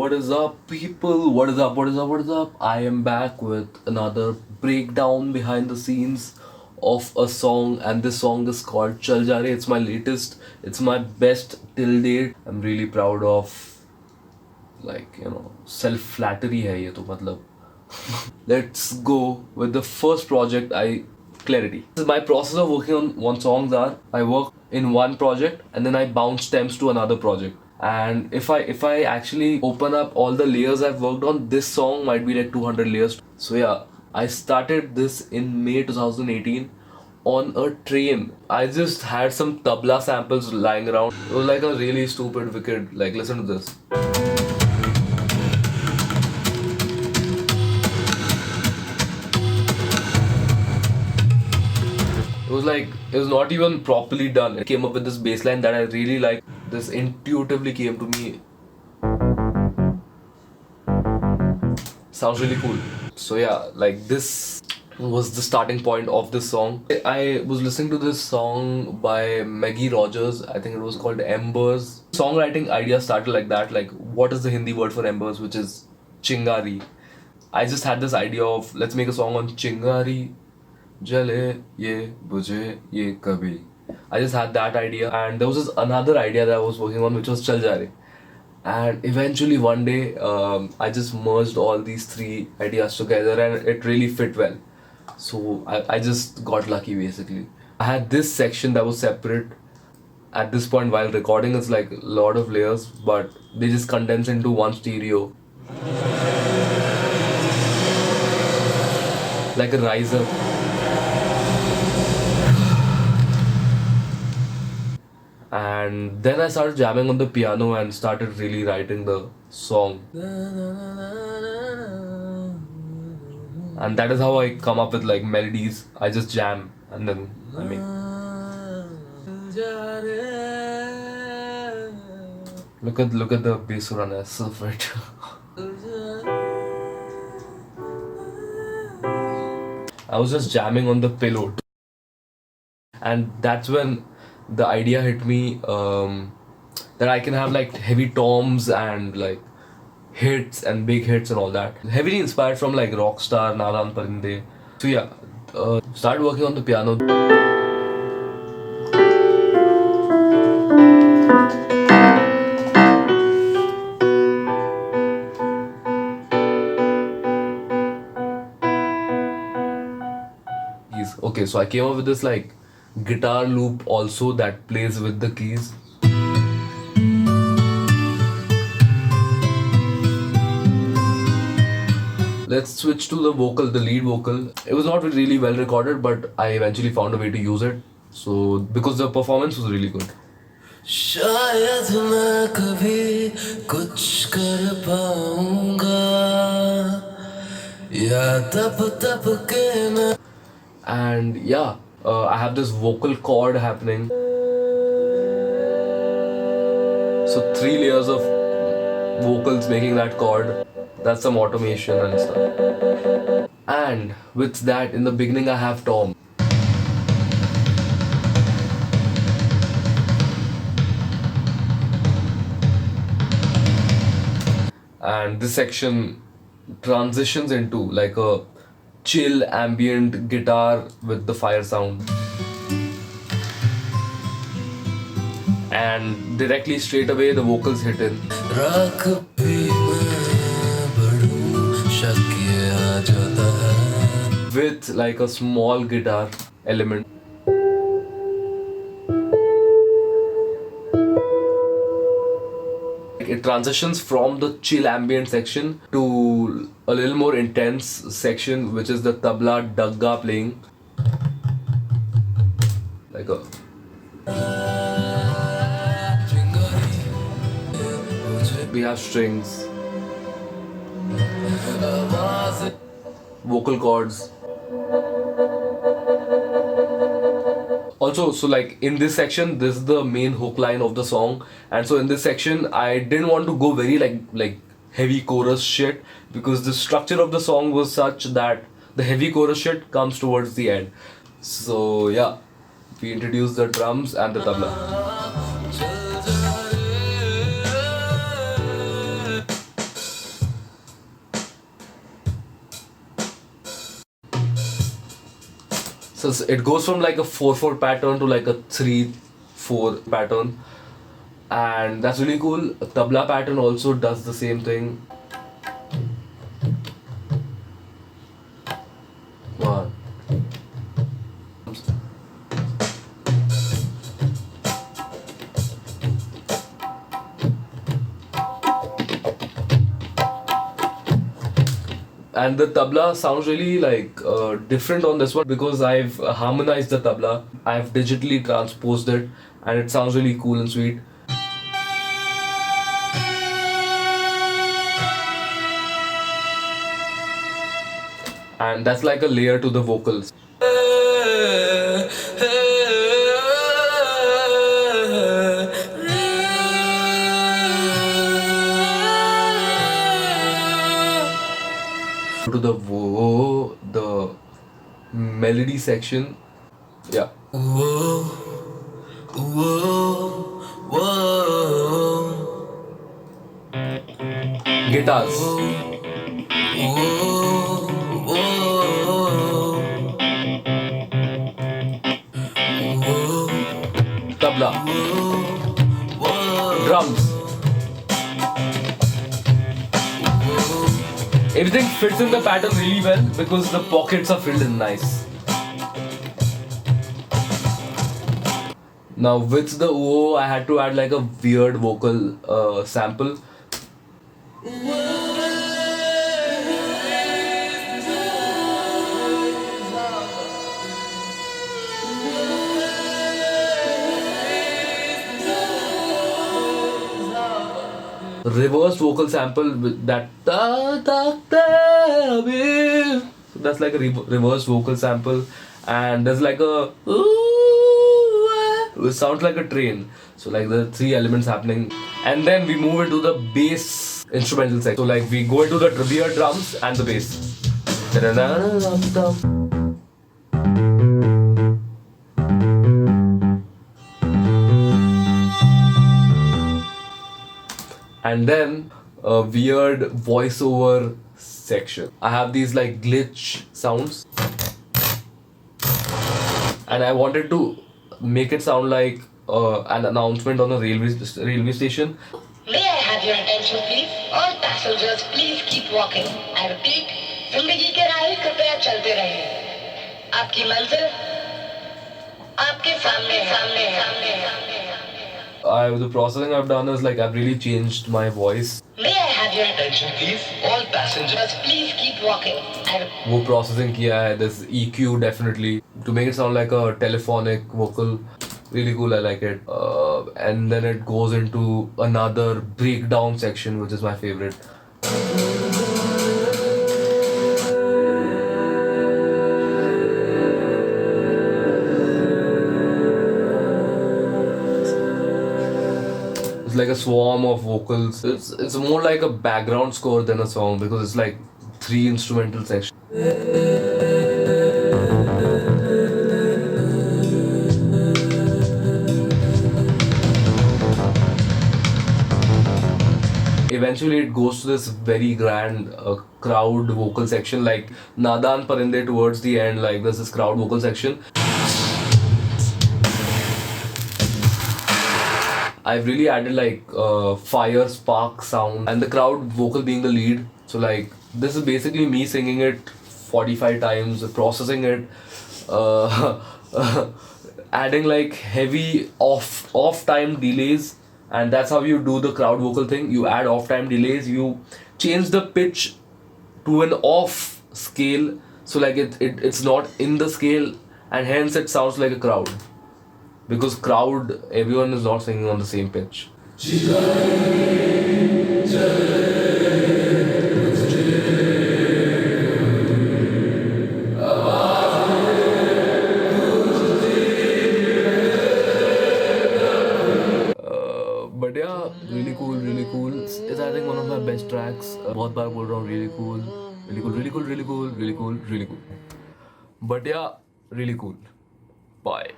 What is up, people? What is up? What is up? What is up? I am back with another breakdown behind the scenes of a song, and this song is called Chal Jaa Re. It's my latest, it's my best till date. I'm really proud of, self flattery hai ye to matlab. Let's go with the first project. Clarity. My process of working on one songs are I work in one project and then I bounce stems to another project. And if I actually open up all the layers I've worked on, this song might be like 200 layers. So yeah, I started this in May 2018 on a train. I just had some tabla samples lying around. It was like a really stupid wicked, like listen to this. It was not even properly done. It came up with this bass line that I really like. This intuitively came to me. Sounds really cool. So yeah, like this was the starting point of this song. I was listening to this song by Maggie Rogers. I think it was called Embers. Songwriting idea started like that. Like, what is the Hindi word for embers, which is chingari. I just had this idea of let's make a song on chingari. Jale ye bujhe ye kabhi. I just had that idea, and there was this another idea that I was working on, which was Chal Jaa Re. And eventually one day, I just merged all these three ideas together, and it really fit well. So I just got lucky basically. I had this section that was separate. At this point, while recording, it's like a lot of layers, but they just condense into one stereo, like a riser. And then I started jamming on the piano and started really writing the song. And that is how I come up with like melodies. I just jam and then I make. Look at the bass run, I so fit. I was just jamming on the pillow. And that's when the idea hit me that I can have like heavy toms and like hits and big hits and all that. Heavily inspired from like Rockstar, Nadan Parinde. So yeah, started working on the piano. Okay, so I came up with this like guitar loop also that plays with the keys. Let's switch to the vocal, the lead vocal. It was not really well recorded, but I eventually found a way to use it. So because the performance was really good. शायद मैं कभी कुछ कर पाऊंगा या तब के मैं. And yeah, I have this vocal chord happening. So 3 layers of vocals making that chord. That's some automation and stuff. And with that, in the beginning I have tom. And this section transitions into like a chill ambient guitar with the fire sound. And directly straight away the vocals hit in. With like a small guitar element. It transitions from the chill ambient section to a little more intense section, which is the tabla dagga playing. Like a. We have strings, vocal chords. Also, so like in this section, this is the main hook line of the song, and so in this section, I didn't want to go very like heavy chorus shit because the structure of the song was such that the heavy chorus shit comes towards the end. So yeah, we introduced the drums and the tabla. So it goes from like a 4/4 pattern to like a 3/4 pattern, and that's really cool. Tabla pattern also does the same thing. One. And the tabla sounds really like different on this one because I've harmonized the tabla. I've digitally transposed it, and it sounds really cool and sweet. And that's like a layer to the vocals. To the melody section. Yeah. Whoa, whoa, whoa. Guitars. Whoa, whoa. Whoa. Tabla. Whoa. Drums. Everything fits in the pattern really well because the pockets are filled in nice. Now with the OO, I had to add like a weird vocal sample. Reverse vocal sample with that da, da, da, babe. So that's like a reverse vocal sample, and there's like a it sounds like a train. So like the three elements happening, and then we move into the bass instrumental section. So like we go into the weird drums and the bass. And then a weird voiceover section. I have these like glitch sounds, and I wanted to make it sound like an announcement on a railway station. May I have your attention, please? All passengers, please keep walking. I repeat, जिंदगी के राह कृपया चलते रहें. आपकी मंजिल आपके सामने सामने सामने. The processing I've done is like I've really changed my voice. May I have your attention, please? All passengers, please keep walking. वो processing किया है. There's EQ definitely to make it sound like a telephonic vocal. Really cool, I like it. And then it goes into another breakdown section, which is my favorite. It's like a swarm of vocals. It's more like a background score than a song because it's like 3 instrumental sections. Eventually it goes to this very grand crowd vocal section, like Nadan Parinde towards the end, like there's this crowd vocal section. I've really added like fire spark sound and the crowd vocal being the lead. So like this is basically me singing it 45 times, processing it, adding like heavy off time delays, and that's how you do the crowd vocal thing. You add off time delays, you change the pitch to an off scale, so like it's not in the scale, and hence it sounds like a crowd. Because crowd, everyone is not singing on the same pitch. But yeah, really cool, really cool. It's I think one of my best tracks. बहुत बार बोल रहा हूँ really cool, really cool, really cool, really cool, really cool, really cool. But yeah, really cool. Bye.